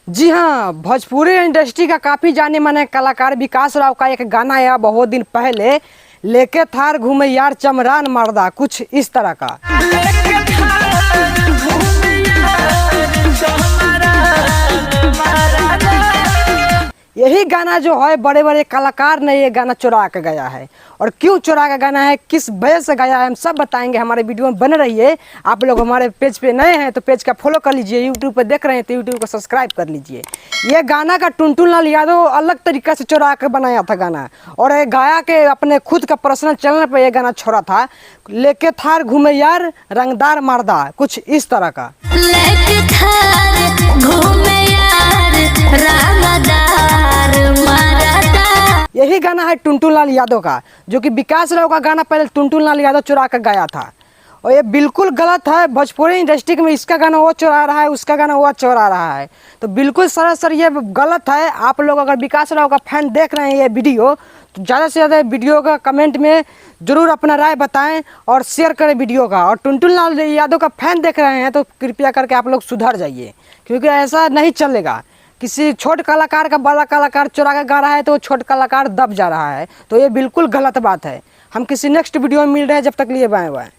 जी हाँ, भोजपुरी इंडस्ट्री का काफ़ी जाने माने कलाकार विकास राव का एक गाना आया बहुत दिन पहले, लेके थार घूमे यार चमरान मर्दा, कुछ इस तरह का। यही गाना जो है बड़े बड़े कलाकार ने ये गाना चुरा के गया है, और क्यों चुरा के गाना है, किस वजह से गया है, हम सब बताएंगे। हमारे वीडियो में बने रहिए। आप लोग हमारे पेज पे नए हैं तो पेज का फॉलो कर लीजिए, यूट्यूब पे देख रहे हैं तो यूट्यूब को सब्सक्राइब कर लीजिए। ये गाना का टुनटुन लाल यादव अलग तरीका से चुरा के बनाया था गाना, और ये गाया के अपने खुद का पर्सनल चैनल पर यह गाना छोड़ा था, लेके थार घूमे यार रंगदार मर्दा, कुछ इस तरह का। लेके थार घूमे यार रंगदार मर्दा। यही गाना है टुनटुन लाल यादव का, जो कि विकास राव का गाना पहले टुनटुन लाल यादव चुरा कर गाया था, और ये बिल्कुल गलत है। भोजपुरी इंडस्ट्री में इसका गाना वो चुरा रहा है, उसका गाना वो चुरा रहा है, तो बिल्कुल सरासर ये गलत है। आप लोग अगर विकास राव का फैन देख रहे हैं ये वीडियो, तो ज़्यादा से ज़्यादा वीडियो का कमेंट में ज़रूर अपना राय बताएं और शेयर करें वीडियो का। और टुनटुन लाल यादव का फैन देख रहे हैं तो कृपया करके आप लोग सुधर जाइए, क्योंकि ऐसा नहीं चलेगा। किसी छोट कलाकार का बड़ा कलाकार चुरा के गा रहा है तो छोट कलाकार दब जा रहा है, तो ये बिल्कुल गलत बात है। हम किसी नेक्स्ट वीडियो में मिल रहे हैं, जब तक लिए बाय बाय।